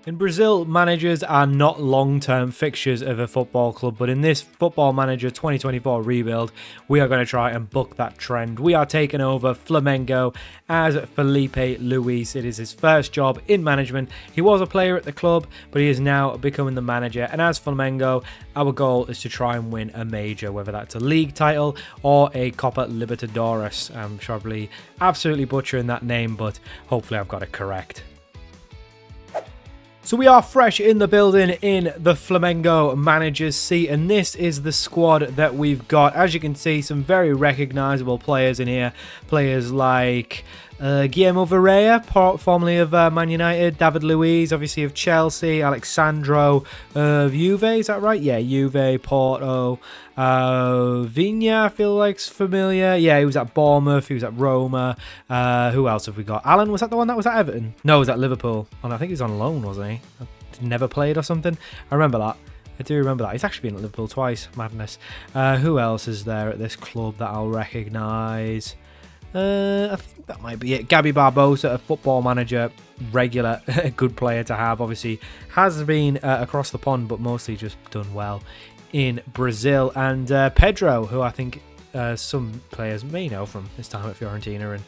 In Brazil, managers are not long-term fixtures of a football club, but in this Football Manager 2024 rebuild, we are going to try and buck that trend. We are taking over Flamengo as Filipe Luis. It is his first job in management. He was a player at the club, but he is now becoming the manager. And as Flamengo, our goal is to try and win a major, whether that's a league title or a Copa Libertadores. I'm probably absolutely butchering that name, but hopefully I've got it correct. So we are fresh in the building in the Flamengo manager's seat, and this is the squad that we've got. As you can see, some very recognisable players in here. Players like Guillermo Varela, formerly of Man United, David Luiz, obviously of Chelsea, Alexandro of Juve, is that right? Yeah, Juve, Porto, Vigna, I feel like's familiar. Yeah, he was at Bournemouth, he was at Roma. Who else have we got? Alan, was that the one that was at Everton? No, it was at Liverpool. And I think he was on loan, wasn't he? Never played or something. I remember that. I do remember that. He's actually been at Liverpool twice. Madness. Who else is there at this club that I'll recognise? I think that might be it. Gabby Barbosa, a Football Manager regular, good player to have. Obviously, has been across the pond, but mostly just done well in Brazil. And Pedro, who I think some players may know from his time at Fiorentina, and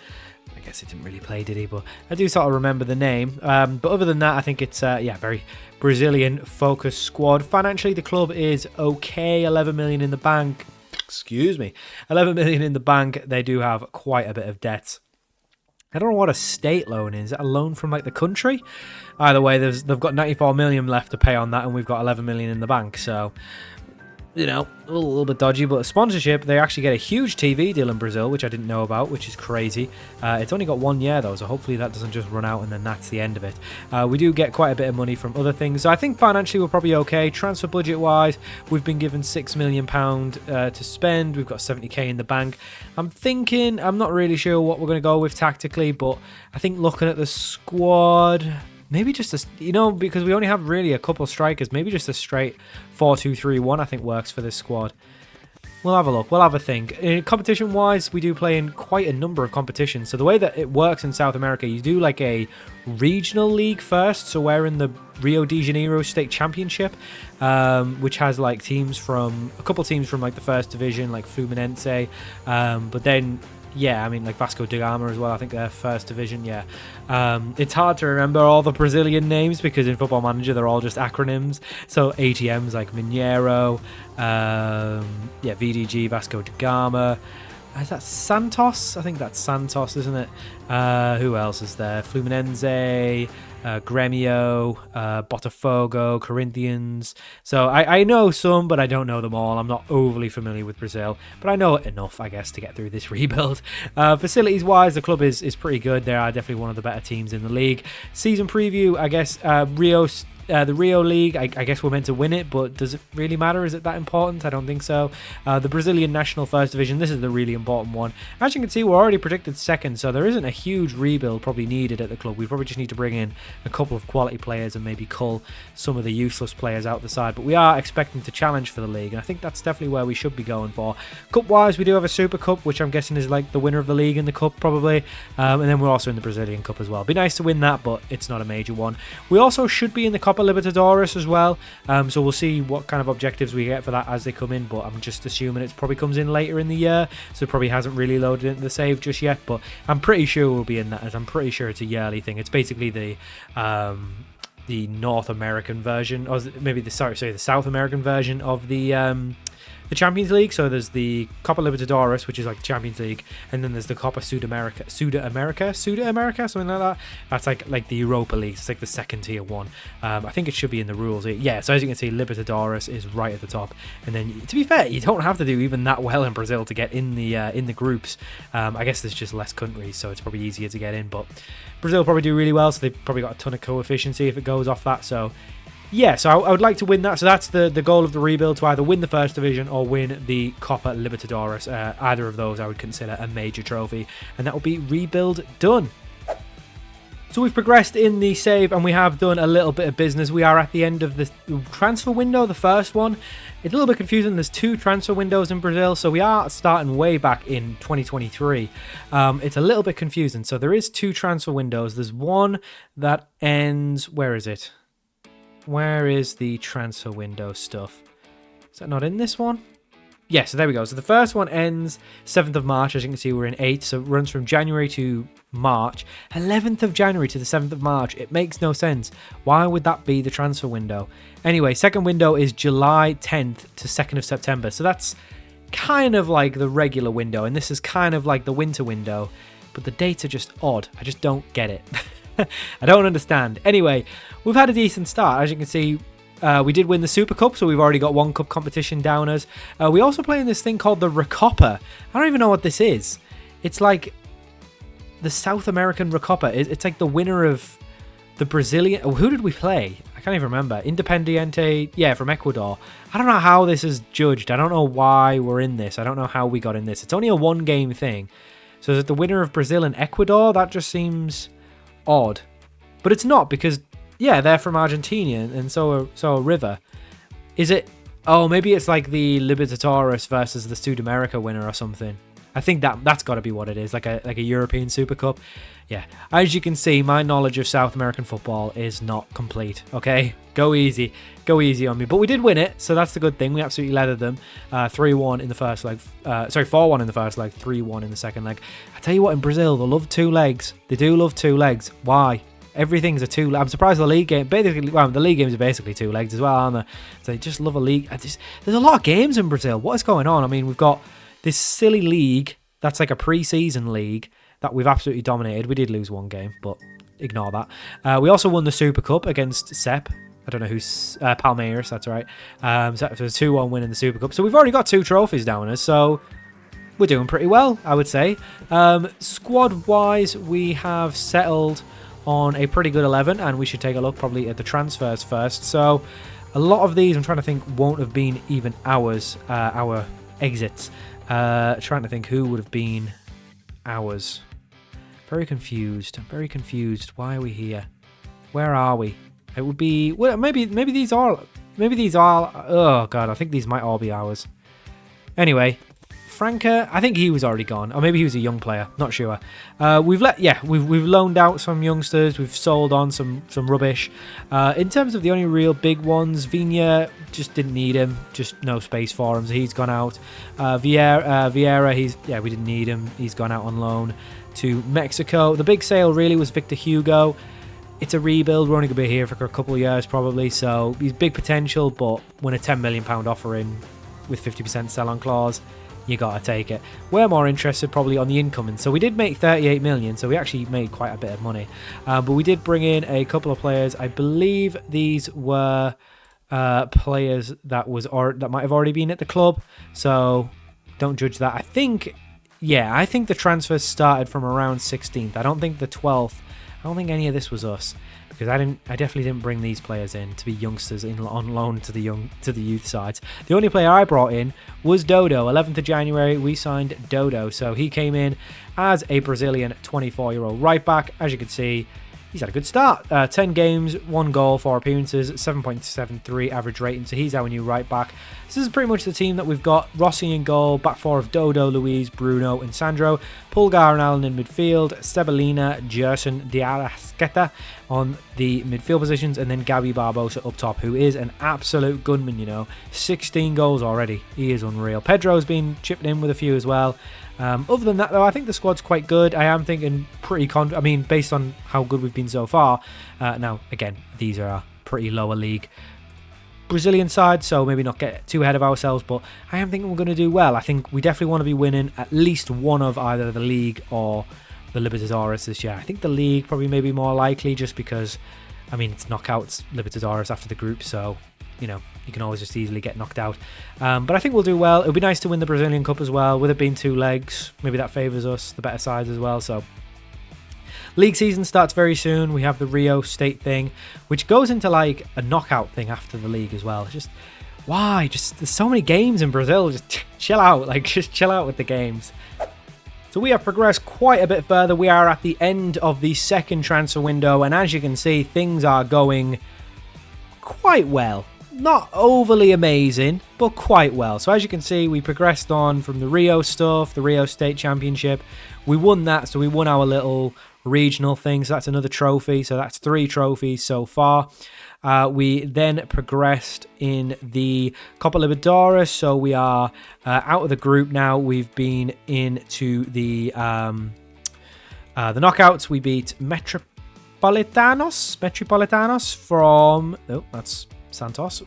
I guess he didn't really play, did he? But I do sort of remember the name. But other than that, I think it's very Brazilian focused squad. Financially, the club is okay. 11 million in the bank. Excuse me, 11 million in the bank. They do have quite a bit of debts. I don't know what a state loan is. Is that a loan from like the country? Either way, they've got 94 million left to pay on that, and we've got 11 million in the bank. So, you know, a little bit dodgy, but sponsorship, they actually get a huge TV deal in Brazil, which I didn't know about, which is crazy. It's only got 1 year, though, so hopefully that doesn't just run out and then that's the end of it. We do get quite a bit of money from other things, so I think financially we're probably okay. Transfer budget-wise, we've been given £6 million to spend. We've got 70k in the bank. I'm not really sure what we're going to go with tactically, but I think looking at the squad, maybe just because we only have really a couple strikers, maybe just a straight 4-2-3-1 I think works for this squad. We'll have a look. We'll have a think. Competition-wise, we do play in quite a number of competitions. So the way that it works in South America, you do like a regional league first. So we're in the Rio de Janeiro State Championship, which has like a couple teams from like the First Division, like Fluminense. But then, yeah, I mean, like Vasco da Gama as well. I think they're First Division, yeah. It's hard to remember all the Brazilian names because in Football Manager, they're all just acronyms. So ATMs like Mineiro, VDG, Vasco da Gama. Is that Santos? I think that's Santos, isn't it? Who else is there? Fluminense, Grêmio, Botafogo, Corinthians. So I know some, but I don't know them all. I'm not overly familiar with Brazil, but I know enough, I guess, to get through this rebuild. Facilities-wise, the club is pretty good. They are definitely one of the better teams in the league. Season preview, I guess, the Rio League, I guess we're meant to win it, but does it really matter? Is it that important? I don't think so. The Brazilian National First Division, this is the really important one. As you can see, we're already predicted second, so there isn't a huge rebuild probably needed at the club. We probably just need to bring in a couple of quality players and maybe cull some of the useless players out the side. But we are expecting to challenge for the league, and I think that's definitely where we should be going for. Cup-wise, we do have a Super Cup, which I'm guessing is like the winner of the league in the Cup, probably. And then we're also in the Brazilian Cup as well. Be nice to win that, but it's not a major one. We also should be in the Copa Libertadores as well, so we'll see what kind of objectives we get for that as they come in, but I'm just assuming it probably comes in later in the year, so it probably hasn't really loaded into the save just yet, but I'm pretty sure we'll be in that, as I'm pretty sure it's a yearly thing. It's basically the North American version, or maybe the South American version of the Champions League. So there's the Copa Libertadores, which is like the Champions League, and then there's the Copa Sudamerica, something like that. That's like the Europa League. It's like the second tier one. I think it should be in the rules. Yeah, so as you can see, Libertadores is right at the top. And then, to be fair, you don't have to do even that well in Brazil to get in the groups. I guess there's just less countries, so it's probably easier to get in. But Brazil probably do really well, so they've probably got a ton of coefficiency if it goes off that. So yeah, so I would like to win that. So that's the goal of the rebuild, to either win the First Division or win the Copa Libertadores. Either of those I would consider a major trophy, and that will be rebuild done. So we've progressed in the save, and we have done a little bit of business. We are at the end of the transfer window, the first one. It's a little bit confusing. There's 2 transfer windows in Brazil, so we are starting way back in 2023. It's a little bit confusing. So there is 2 transfer windows. There's one that ends, where is it? Where is the transfer window stuff? Is that not in this one? Yeah, so there we go. So the first one ends 7th of March. As you can see, we're in 8th. So it runs from January to March. 11th of January to the 7th of March. It makes no sense. Why would that be the transfer window? Anyway, second window is July 10th to 2nd of September. So that's kind of like the regular window. And this is kind of like the winter window. But the dates are just odd. I just don't get it. I don't understand. Anyway, we've had a decent start. As you can see, we did win the Super Cup, so we've already got one cup competition down us. We also play in this thing called the Recopa. I don't even know what this is. It's like the South American Recopa. It's like the winner of the Brazilian... Oh, who did we play? I can't even remember. Independiente, yeah, from Ecuador. I don't know how this is judged. I don't know why we're in this. I don't know how we got in this. It's only a one-game thing. So is it the winner of Brazil and Ecuador? That just seems odd. But it's not, because... yeah, they're from Argentina, and so are River. Is it... oh, maybe it's like the Libertadores versus the Sudamerica winner or something. I think that's got to be what it is, like a European Super Cup. Yeah, as you can see, my knowledge of South American football is not complete, okay? Go easy on me. But we did win it, so that's the good thing. We absolutely leathered them. 3-1 in the first leg. Sorry, 4-1 in the first leg, 3-1 in the second leg. I tell you what, in Brazil, they love two legs. They do love two legs. Why? Everything's a two. I'm surprised the league game. Basically, well, the league games are basically two legs as well, aren't they? So they just love a league. There's a lot of games in Brazil. What is going on? I mean, we've got this silly league that's like a pre-season league that we've absolutely dominated. We did lose one game, but ignore that. We also won the Super Cup against Sep. I don't know who's Palmeiras. That's right. So it was a 2-1 win in the Super Cup. So we've already got 2 trophies down us. So we're doing pretty well, I would say. Squad-wise, we have settled on a pretty good 11, and we should take a look probably at the transfers first. So a lot of these, I'm trying to think, won't have been even ours, our exits. Trying to think who would have been ours. Very confused. I'm very confused. Why are we here? Where are we? It would be... well, maybe these are... maybe these are... oh, God, I think these might all be ours. Anyway... Franca, I think he was already gone, or maybe he was a young player. Not sure. We've loaned out some youngsters. We've sold on some rubbish. In terms of the only real big ones, Vina just didn't need him. Just no space for him, so he's gone out. Vieira, we didn't need him. He's gone out on loan to Mexico. The big sale really was Victor Hugo. It's a rebuild. We're only going to be here for a couple of years probably, so he's big potential. But when a £10 million offer in with 50% sell-on clause, you gotta take it. We're more interested probably on the incoming. So we did make 38 million, so we actually made quite a bit of money. But we did bring in a couple of players. I believe these were players that might have already been at the club. So don't judge that. I think the transfers started from around 16th. I don't think the 12th. I don't think any of this was us, because I definitely didn't bring these players in to be youngsters on loan to the youth sides. The only player I brought in was Dodo. 11th of January, we signed Dodo. So he came in as a Brazilian 24-year-old right back. As you can see, he's had a good start. 10 games, 1 goal, 4 appearances, 7.73 average rating. So he's our new right back. This is pretty much the team that we've got. Rossi in goal, back 4 of Dodo, Luis, Bruno and Sandro. Pulgar and Allen in midfield. Stebelina, Gerson, Diarasqueta on the midfield positions. And then Gabi Barbosa up top, who is an absolute gunman, you know. 16 goals already. He is unreal. Pedro's been chipped in with a few as well. Other than that, though, I think the squad's quite good. I am thinking based on how good we've been so far. Now, again, these are a pretty lower league Brazilian side, so maybe not get too ahead of ourselves, but I am thinking we're going to do well. I think we definitely want to be winning at least one of either the league or the Libertadores this year. I think the league probably maybe more likely, just because, I mean, it's knockouts Libertadores after the group, so, you know, you can always just easily get knocked out. But I think we'll do well. It would be nice to win the Brazilian Cup as well, with it being 2 legs. Maybe that favours us, the better sides as well, so... League season starts very soon. We have the Rio State thing, which goes into like a knockout thing after the league as well. Just why? Just there's so many games in Brazil. Just chill out. Like, just chill out with the games. So we have progressed quite a bit further. We are at the end of the second transfer window, and as you can see, things are going quite well. Not overly amazing, but quite well. So as you can see, we progressed on from the Rio stuff, the Rio State Championship. We won that, so we won our little regional thing. So that's another trophy. So that's 3 trophies so far. We then progressed in the Copa Libertadores. So we are out of the group now. We've been into the knockouts. We beat Metropolitanos from... Oh, that's Santos.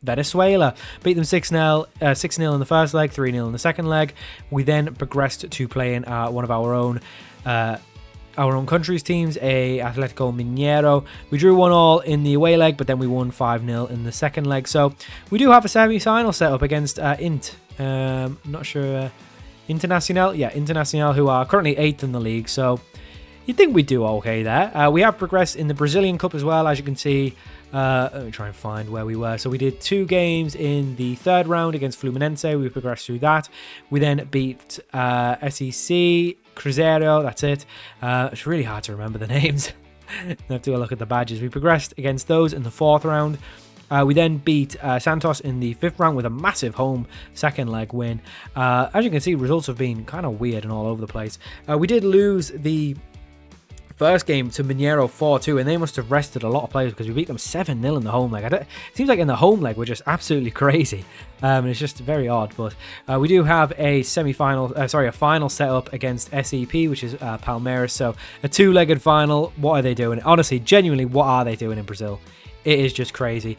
Venezuela. Beat them 6-0 in the first leg, 3-0 in the second leg. We then progressed to playing one of our own country's teams, Atletico Mineiro. We drew 1-1 in the away leg, but then we won 5-0 in the second leg. So we do have a semi-final set up against Int. Not sure... Internacional? Yeah, Internacional, who are currently 8th in the league. So you'd think we'd do okay there. We have progressed in the Brazilian Cup as well, as you can see. Let me try and find where we were. So we did 2 games in the third round against Fluminense. We progressed through that. We then beat SEC, Cruzeiro, that's it. It's really hard to remember the names. I have to look at the badges. We progressed against those in the 4th round. We then beat Santos in the 5th round with a massive home second leg win. As you can see, results have been kind of weird and all over the place. We did lose the first game to Mineiro 4-2, and they must have rested a lot of players because we beat them 7-0 in the home leg. It seems like in the home leg we're just absolutely crazy. It's just very odd, but we do have a final set up against SEP, which is Palmeiras. So a 2-legged final. What are they doing? Honestly, genuinely, what are they doing in Brazil? It is just crazy.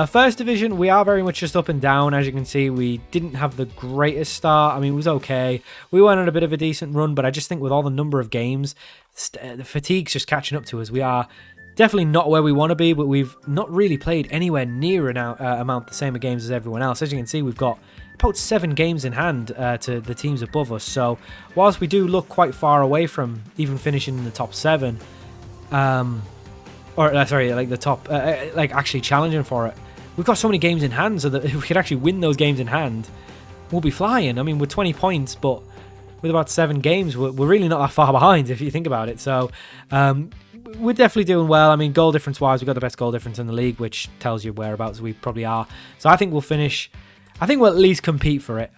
First division, we are very much just up and down. As you can see, we didn't have the greatest start. I mean, it was okay. We went on a bit of a decent run, but I just think with all the number of games, the fatigue's just catching up to us. We are definitely not where we want to be, but we've not really played anywhere near an amount the same games as everyone else. As you can see, we've got about 7 games in hand to the teams above us. So whilst we do look quite far away from even finishing in the top 7, like the top, like actually challenging for it, we've got so many games in hand, so that if we could actually win those games in hand, we'll be flying. I mean, with 20 points, but with about 7 games, we're really not that far behind if you think about it. So we're definitely doing well. I mean, goal difference wise, we've got the best goal difference in the league, which tells you whereabouts we probably are. So I think we'll finish. I think we'll at least compete for it.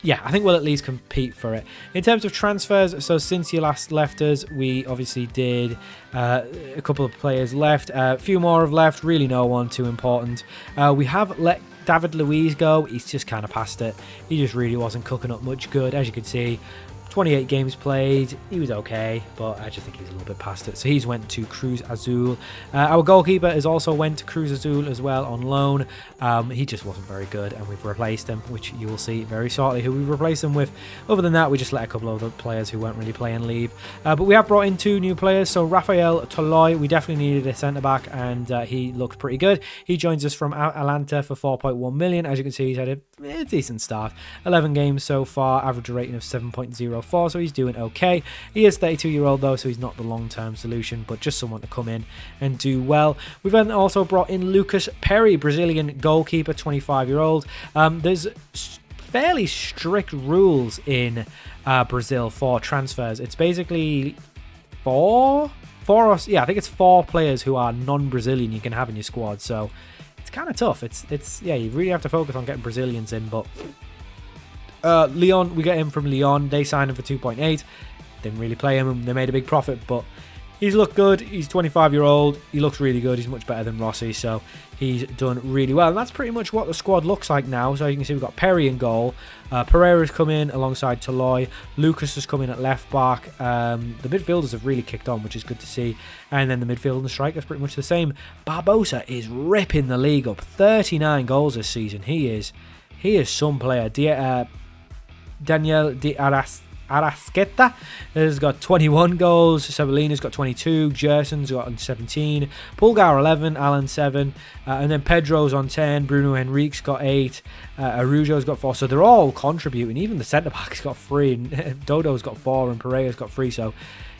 Yeah, I think we'll at least compete for it. In terms of transfers, so since you last left us, we obviously did a couple of players left. A few more have left, really no one too important. We have let David Luiz go. He's just kind of past it. He just really wasn't cooking up much good. As you can see, 28 games played. He was okay, but I just think he's a little bit past it. So he's went to Cruz Azul. Our goalkeeper has also went to Cruz Azul as well on loan. He just wasn't very good, and we've replaced him, which you will see very shortly who we've replaced him with. Other than that, we just let a couple of other players who weren't really playing leave. But we have brought in 2 new players. So Rafael Toloi, we definitely needed a centre-back, and he looked pretty good. He joins us from Atlanta for 4.1 million. As you can see, he's had a decent start. 11 games so far, average rating of 7.04, so he's doing okay. He is 32-year-old though, so he's not the long-term solution, but just someone to come in and do well. We've then also brought in Lucas Perry, Brazilian goalkeeper, 25-year-old. There's fairly strict rules in Brazil for transfers. It's basically I think it's 4 players who are non-Brazilian you can have in your squad, so it's kind of tough. It's yeah, you really have to focus on getting Brazilians in, but Leon, we got him from Leon. They signed him for 2.8. Didn't really play him. They made a big profit, but he's looked good. He's 25-year-old. He looks really good. He's much better than Rossi, so he's done really well. And that's pretty much what the squad looks like now. So you can see we've got Perry in goal. Pereira's come in alongside Toloi. Lucas has come in at left back. The midfielders have really kicked on, which is good to see. And then the midfield and the strikers pretty much the same. Barbosa is ripping the league up. 39 goals this season. He is some player. Daniel de Arrasqueta has got 21 goals. Sabellina's got 22. Gerson's got 17. Pulgar 11. Alan 7. And then Pedro's on 10. Bruno Henrique's got 8. Arujo's got 4. So they're all contributing. Even the centre-back's got 3. And Dodo's got 4. And Pereira's got 3. So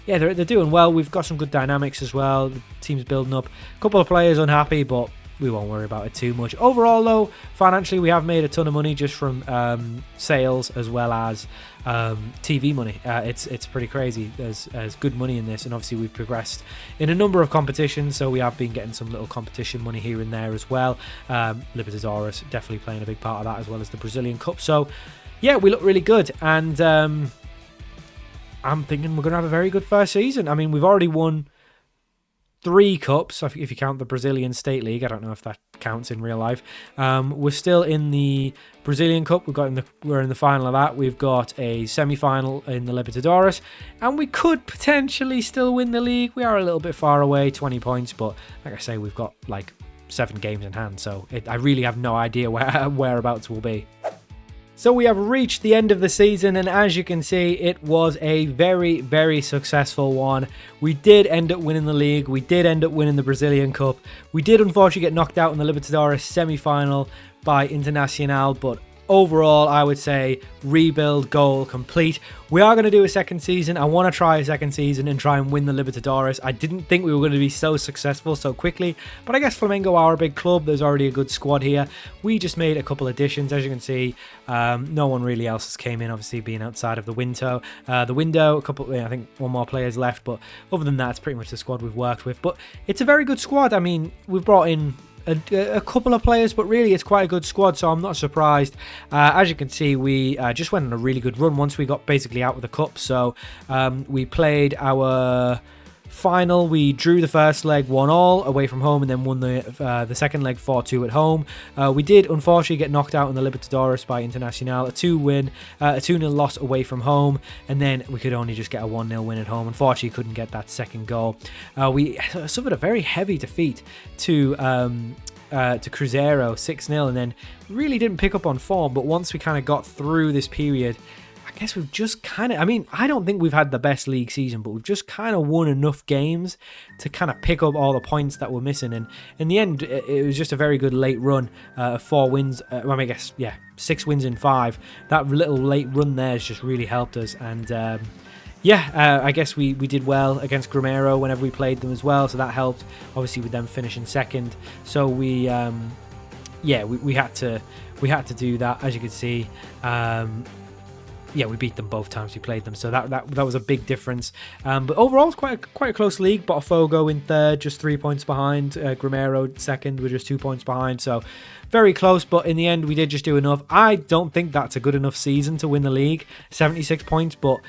yeah, they're doing well. We've got some good dynamics as well. The team's building up. A couple of players unhappy, but we won't worry about it too much. Overall, though, financially, we have made a ton of money just from sales as well as TV money. It's pretty crazy. There's good money in this, and obviously we've progressed in a number of competitions, so we have been getting some little competition money here and there as well. Libertadores definitely playing a big part of that, as well as the Brazilian Cup. So, yeah, we look really good, and I'm thinking we're going to have a very good first season. I mean, we've already won 3 cups, if you count the Brazilian State League. I don't know if that counts in real life. We're still in the Brazilian Cup. We're in the final of that. We've got a semi-final in the Libertadores, and we could potentially still win the league. We are a little bit far away, 20 points, but like I say, we've got like 7 games in hand, so I really have no idea whereabouts we'll be. So we have reached the end of the season, and as you can see, it was a very, very successful one. We did end up winning the league. We did end up winning the Brazilian Cup. We did unfortunately get knocked out in the Libertadores semi-final by Internacional, but overall, I would say rebuild goal complete. We are going to do a second season. I want to try a second season and try and win the Libertadores. I didn't think we were going to be so successful so quickly, but I guess Flamengo are a big club. There's already a good squad here. We just made a couple additions, as you can see. No one really else has came in, obviously being outside of the window. I think one more player's left, but other than that, it's pretty much the squad we've worked with. But it's a very good squad. I mean, we've brought in a couple of players, but really it's quite a good squad, so I'm not surprised. As you can see, we just went on a really good run once we got basically out of the cup. So we played our final. We drew the first leg 1-1 away from home, and then won the second leg 4-2 at home. We did unfortunately get knocked out in the Libertadores by Internacional, a 2-0 loss away from home, and then we could only just get a 1-0 win at home. Unfortunately, couldn't get that second goal. We suffered a very heavy defeat to Cruzeiro, 6-0, and then really didn't pick up on form. But once we kind of got through this period, I guess we've just kind of, I mean, I don't think we've had the best league season, but we've just kind of won enough games to kind of pick up all the points that we're missing. And in the end, it was just a very good late run of 4 wins. I guess, 6 wins in 5. That little late run there has just really helped us. And I guess we did well against Grumero whenever we played them as well, so that helped. Obviously, with them finishing second, so we had to do that, as you can see. We beat them both times we played them, so that was a big difference. But overall, it's quite a close league. Botafogo in third, just 3 points behind. Grumero second, we're just 2 points behind. So very close, but in the end, we did just do enough. I don't think that's a good enough season to win the league, 76 points, but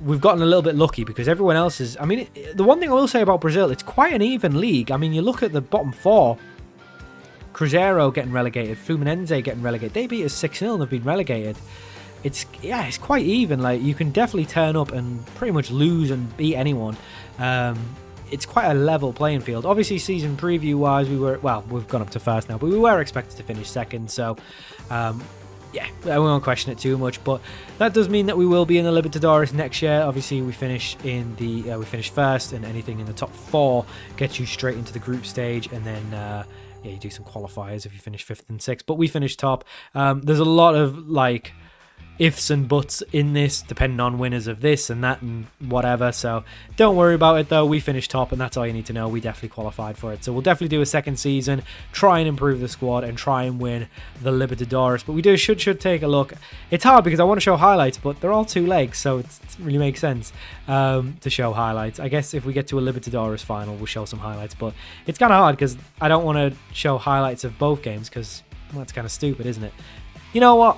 we've gotten a little bit lucky because everyone else is... I mean, the one thing I will say about Brazil, it's quite an even league. I mean, you look at the bottom 4, Cruzeiro getting relegated, Fluminense getting relegated. They beat us 6-0 and they've been relegated. It's quite even. Like, you can definitely turn up and pretty much lose and beat anyone. It's quite a level playing field. Obviously, season preview-wise, we've gone up to first now, but we were expected to finish second, so... I won't question it too much, but that does mean that we will be in the Libertadores next year. Obviously, we finish first, and anything in the top 4 gets you straight into the group stage, and then you do some qualifiers if you finish 5th and 6th. But we finished top. There's a lot of like ifs and buts in this, depending on winners of this and that and whatever. So don't worry about it, though. We finished top, and that's all you need to know. We definitely qualified for it. So we'll definitely do a second season, try and improve the squad, and try and win the Libertadores. But we should take a look. It's hard because I want to show highlights, but they're all 2 legs, so it really makes sense to show highlights. I guess if we get to a Libertadores final, we'll show some highlights. But it's kind of hard because I don't want to show highlights of both games because that's kind of stupid, isn't it? You know what?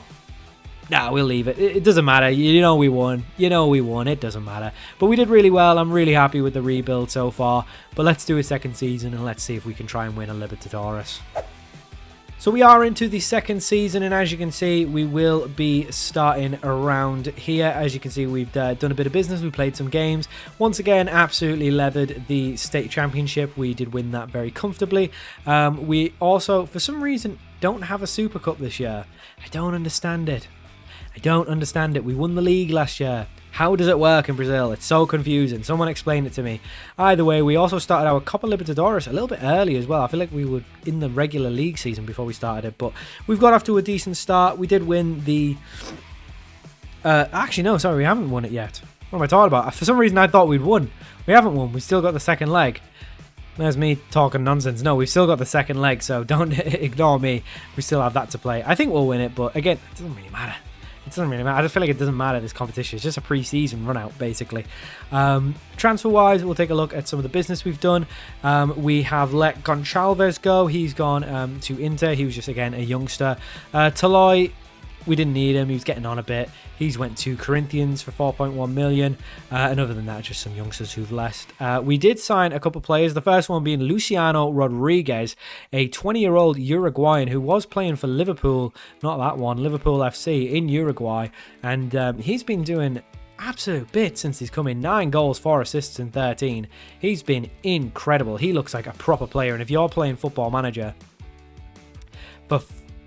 Nah, we'll leave it. It doesn't matter. You know we won. It doesn't matter. But we did really well. I'm really happy with the rebuild so far. But let's do a second season and let's see if we can try and win a Libertadores. So we are into the second season, and as you can see, we will be starting around here. As you can see, we've done a bit of business. We played some games. Once again, absolutely leathered the state championship. We did win that very comfortably. We also, for some reason, don't have a Super Cup this year. I don't understand it. We won the league last year. How does it work in Brazil? It's so confusing. Someone explain it to me. Either way, we also started our Copa Libertadores a little bit early as well. I feel like we were in the regular league season before we started it, but we've got off to a decent start. We did win the... actually, no, sorry, we haven't won it yet. What am I talking about? For some reason, I thought we'd won. We haven't won. We've still got the second leg. There's me talking nonsense. No, we've still got the second leg, so don't ignore me. We still have that to play. I think we'll win it, but again, it doesn't really matter. I just feel like it doesn't matter, this competition. It's just a pre-season run-out, basically. Transfer-wise, we'll take a look at some of the business we've done. We have let Goncalves go. He's gone to Inter. He was just, again, a youngster. Toloi, we didn't need him. He was getting on a bit. He's went to Corinthians for 4.1 million. And other than that, just some youngsters who've left. We did sign a couple of players. The first one being Luciano Rodriguez, a 20-year-old Uruguayan who was playing for Liverpool, not that one, Liverpool FC in Uruguay. And he's been doing absolute bits since he's come in. 9 goals, 4 assists in 13. He's been incredible. He looks like a proper player. And if you're playing Football Manager for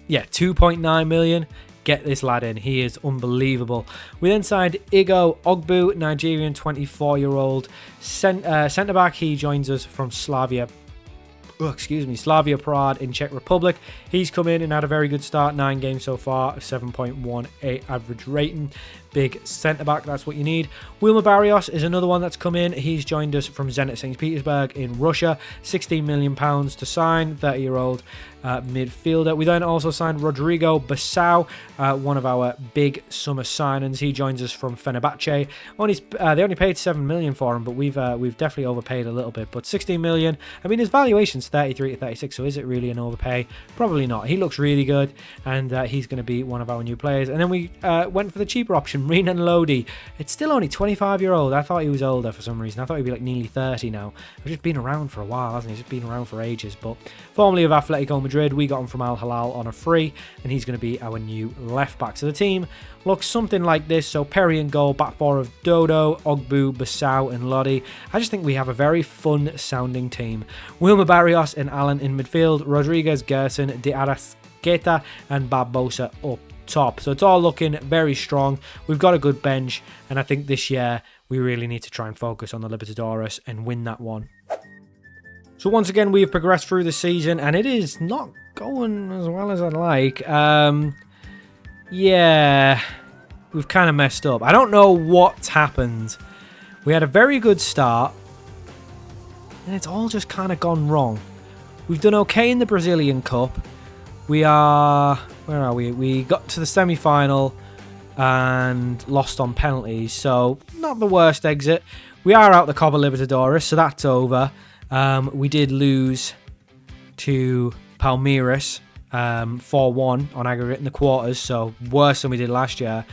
2.9 million, get this lad in. He is unbelievable. We then signed Igo Ogbu, Nigerian 24-year-old centre-back. He joins us from Slavia Prague in Czech Republic. He's come in and had a very good start. 9 games so far, 7.18 average rating. Big centre-back, that's what you need. Wilmer Barrios is another one that's come in. He's joined us from Zenit St. Petersburg in Russia. £16 million to sign, 30-year-old midfielder. We then also signed Rodrigo Basau, one of our big summer signings. He joins us from Fenerbahce. They only paid $7 million for him, but we've definitely overpaid a little bit. But $16 million, I mean, his valuation's 33 to 36, so is it really an overpay? Probably not. He looks really good, and he's going to be one of our new players. And then we went for the cheaper option, Renan Lodi. It's still only 25-year-old. I thought he was older for some reason. I thought he'd be like nearly 30 now. He's just been around for a while, hasn't he? He's just been around for ages. But formerly of Atletico Madrid, we got him from Al Hilal on a free, and he's going to be our new left back. So the team looks something like this. So Perry in goal, back four of Dodo, Ogbu, Basau, and Lodi. I just think we have a very fun-sounding team. Wilmer Barrios and Allen in midfield, Rodriguez, Gerson, De Arrascaeta, and Barbosa up top. So it's all looking very strong. We've got a good bench, and I think this year we really need to try and focus on the Libertadores and win that one. So once again, we've progressed through the season, and it is not going as well as I'd like. Yeah, we've kind of messed up. I don't know what's happened. We had a very good start, and it's all just kind of gone wrong. We've done okay in the Brazilian Cup. We are... Where are we? We got to the semi-final and lost on penalties, so not the worst exit. We are out the Copa Libertadores, so that's over. We did lose to Palmeiras 4-1 on aggregate in the quarters, so worse than we did last year.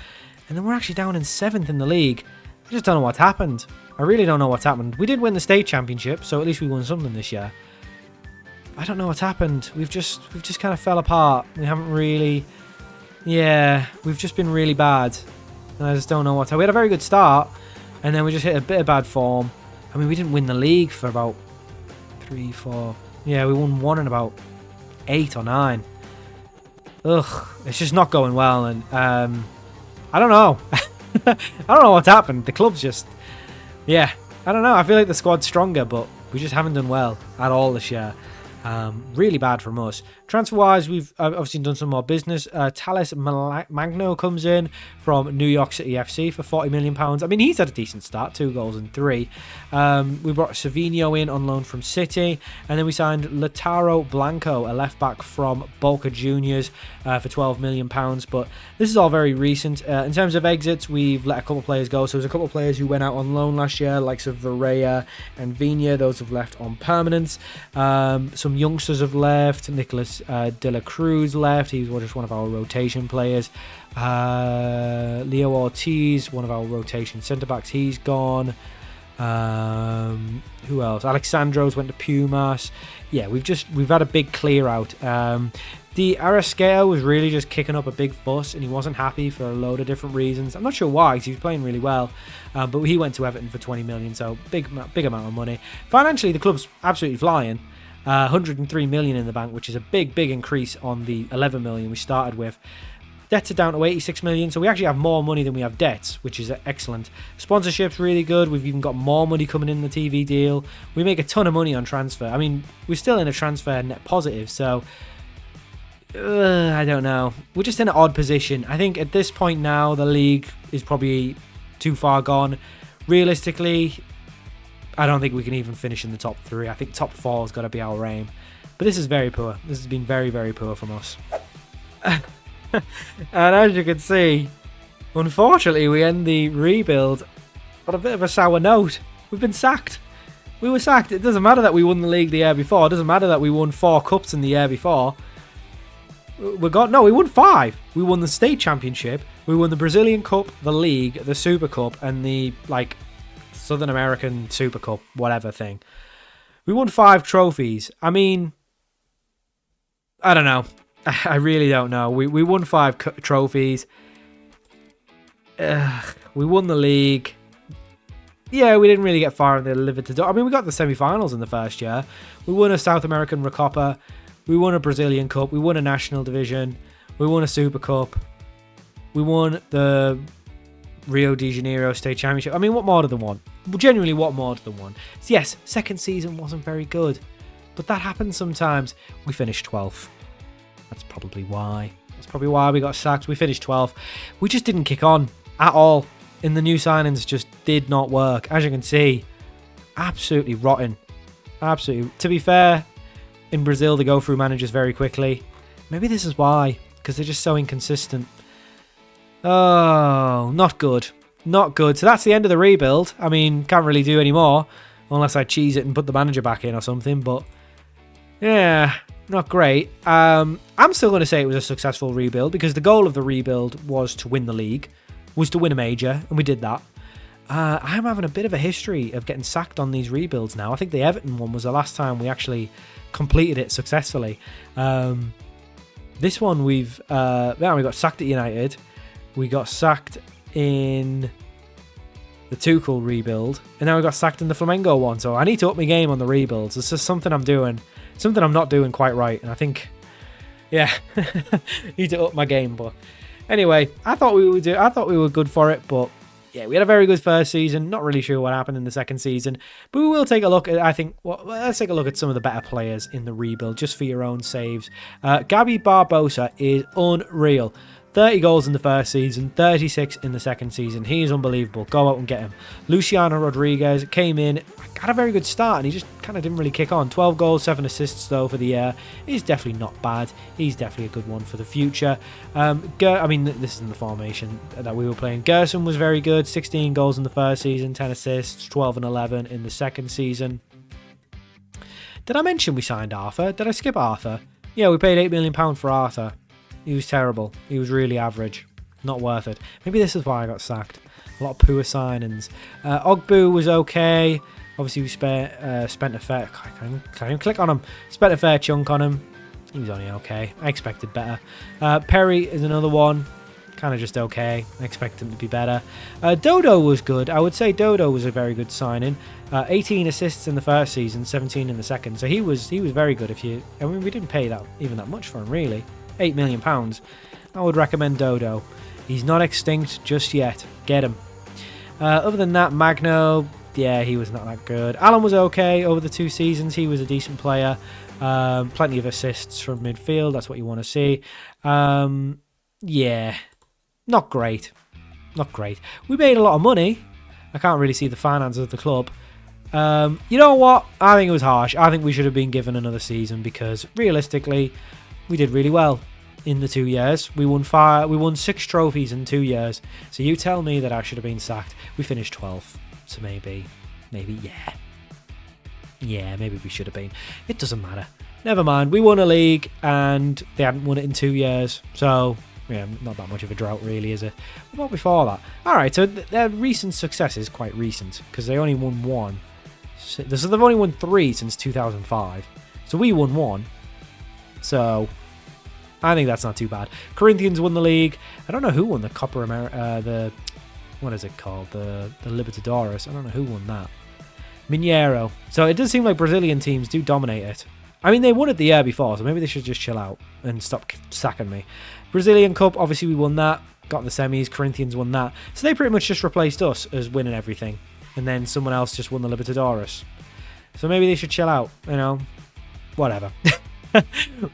And then we're actually down in 7th in the league. I just don't know what's happened. I really don't know what's happened. We did win the state championship, so at least we won something this year. I don't know what's happened. We've just kind of fell apart. We haven't really... Yeah, we've just been really bad. And I just don't know what's happened. We had a very good start, and then we just hit a bit of bad form. I mean, we didn't win the league for about 3, 4... Yeah, we won one in about 8 or 9. Ugh, it's just not going well, and I don't know. I don't know what's happened. The club's just... Yeah, I don't know. I feel like the squad's stronger, but we just haven't done well at all this year. Really bad from us. Transfer-wise, we've obviously done some more business. Thales Magno comes in from New York City FC for £40 million. I mean, he's had a decent start, 2 goals and 3. We brought Savinho in on loan from City, and then we signed Lautaro Blanco, a left-back from Boca Juniors, for £12 million. But this is all very recent. In terms of exits, we've let a couple of players go. So there's a couple of players who went out on loan last year, like Varela and Vina. Those have left on permanence. Some youngsters have left. Nicolas De La Cruz left. He was just one of our rotation players. Leo Ortiz, one of our rotation centre-backs, he's gone. Who else? Alexandros went to Pumas. Yeah, we've had a big clear out. The Arrascaeta was really just kicking up a big fuss, and he wasn't happy for a load of different reasons. I'm not sure why, because he was playing really well. But he went to Everton for 20 million, so big amount of money. Financially, the club's absolutely flying. 103 million in the bank, which is a big increase on the 11 million we started with. Debts are down to 86 million, so we actually have more money than we have debts, which is excellent. Sponsorship's really good. We've even got more money coming in the TV deal. We make a ton of money on transfer. I mean, we're still in a transfer net positive, so I don't know. We're just in an odd position. I think at this point now, the league is probably too far gone. Realistically, I don't think we can even finish in the top 3. I think top 4 has got to be our aim. But this is very poor. This has been very poor from us. And as you can see, unfortunately, we end the rebuild on a bit of a sour note. We've been sacked. We were sacked. It doesn't matter that we won the league the year before. It doesn't matter that we won 4 cups in the year before. No, we won 5. We won the state championship. We won the Brazilian Cup, the league, the Super Cup, and the like Southern American Super Cup, whatever thing. We won 5 trophies. I mean, I don't know. I really don't know. We won 5 trophies. We won the league. Yeah, we didn't really get far in the Libertadores. I mean, we got the semi-finals in the first year. We won a South American Recopa. We won a Brazilian Cup. We won a National Division. We won a Super Cup. We won the Rio de Janeiro State Championship. I mean, what more did they want? Well, genuinely, what more did they want? So yes, second season wasn't very good. But that happens sometimes. We finished 12th. That's probably why. That's probably why we got sacked. We finished 12th. We just didn't kick on at all. In the new signings, just did not work. As you can see, absolutely rotten. Absolutely. To be fair, in Brazil, they go through managers very quickly. Maybe this is why. Because they're just so inconsistent. Oh, not good. Not good. So that's the end of the rebuild. I mean, can't really do any more. Unless I cheese it and put the manager back in or something. But, yeah, not great. I'm still going to say it was a successful rebuild. Because the goal of the rebuild was to win the league. Was to win a major, and we did that. I'm having a bit of a history of getting sacked on these rebuilds now. I think the Everton one was the last time we actually completed it successfully. This one we got sacked at United. We got sacked in the Tuchel rebuild, and now we got sacked in the Flamengo one. So I need to up my game on the rebuilds. It's just something I'm doing, something I'm not doing quite right, and I think, yeah, need to up my game, but. Anyway, I thought we were good for it, but yeah, we had a very good first season. Not really sure what happened in the second season, but we will take a look at. Let's take a look at some of the better players in the rebuild, just for your own saves. Gabi Barbosa is unreal. 30 goals in the first season, 36 in the second season. He is unbelievable. Go out and get him. Luciano Rodriguez came in, had a very good start, and he just kind of didn't really kick on. 12 goals, 7 assists, though, for the year. He's definitely not bad. He's definitely a good one for the future. I mean, this isn't the formation that we were playing. Gerson was very good. 16 goals in the first season, 10 assists, 12 and 11 in the second season. Did I mention we signed Arthur? Did I skip Arthur? Yeah, we paid £8 million for Arthur. He was terrible. He was really average. Not worth it. Maybe this is why I got sacked. A lot of poor signings. Ogbu was okay. Obviously, we spent a fair... Can't even click on him. Spent a fair chunk on him. He was only okay. I expected better. Perry is another one. Kind of just okay. I expect him to be better. Dodo was good. I would say Dodo was a very good signing. 18 assists in the first season, 17 in the second. So he was very good. I mean, we didn't pay even that much for him, really. £8 million. I would recommend Dodo. He's not extinct just yet. Get him. Other than that, Magno, yeah, he was not that good. Alan was okay over the 2 seasons. He was a decent player. Plenty of assists from midfield. That's what you want to see. Yeah, not great. Not great. We made a lot of money. I can't really see the finances of the club. You know what? I think it was harsh. I think we should have been given another season because realistically, we did really well in the 2 years. We won 6 trophies in 2 years. So you tell me that I should have been sacked. We finished 12th. So maybe, yeah. Yeah, maybe we should have been. It doesn't matter. Never mind. We won a league and they hadn't won it in 2 years. So, yeah, not that much of a drought really, is it? What about before that? Alright, so their recent success is quite recent because they only won 1. So they've only won 3 since 2005. So we won 1. So, I think that's not too bad. Corinthians won the league. I don't know who won the Copa what is it called? The Libertadores. I don't know who won that. Mineiro. So it does seem like Brazilian teams do dominate it. I mean, they won it the year before, so maybe they should just chill out and stop sacking me. Brazilian Cup, obviously we won that. Got the semis. Corinthians won that. So they pretty much just replaced us as winning everything. And then someone else just won the Libertadores. So maybe they should chill out, you know. Whatever.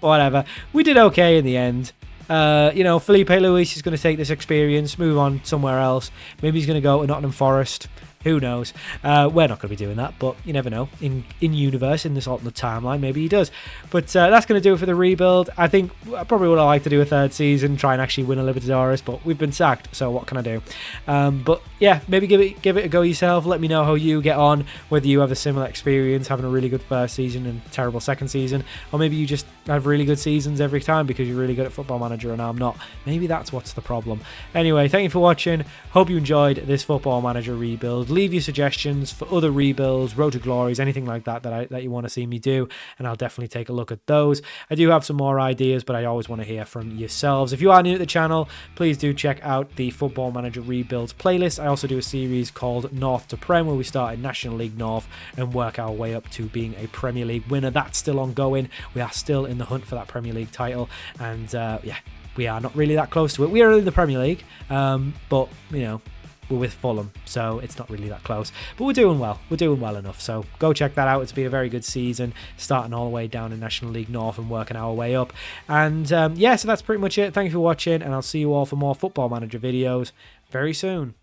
Whatever. We did okay in the end. Filipe Luis is going to take this experience, move on somewhere else. Maybe he's going to go to Nottingham Forest. Who knows? We're not going to be doing that, but you never know. In universe, in this alternate timeline, maybe he does. But that's going to do it for the rebuild. I think I probably would have liked to do a third season, try and actually win a Libertadores, but we've been sacked, so what can I do? But yeah, maybe give it a go yourself. Let me know how you get on, whether you have a similar experience, having a really good first season and terrible second season, or maybe you just have really good seasons every time because you're really good at Football Manager and I'm not. Maybe that's what's the problem. Anyway, thank you for watching. Hope you enjoyed this Football Manager rebuild. Leave your suggestions for other rebuilds, Road to Glories, anything like that that you want to see me do, and I'll definitely take a look at those. I do have some more ideas, but I always want to hear from yourselves. If you are new to the channel, please do check out the Football Manager rebuilds playlist. I also do a series called North to Prem, where we start in National League North and work our way up to being a Premier League winner. That's still ongoing. We are still in the hunt for that Premier League title, and yeah, we are not really that close to it. We are in the Premier League, but you know, we're with Fulham, so it's not really that close. But we're doing well. We're doing well enough. So go check that out. It's been a very good season, starting all the way down in National League North and working our way up. And yeah, so that's pretty much it. Thank you for watching, and I'll see you all for more Football Manager videos very soon.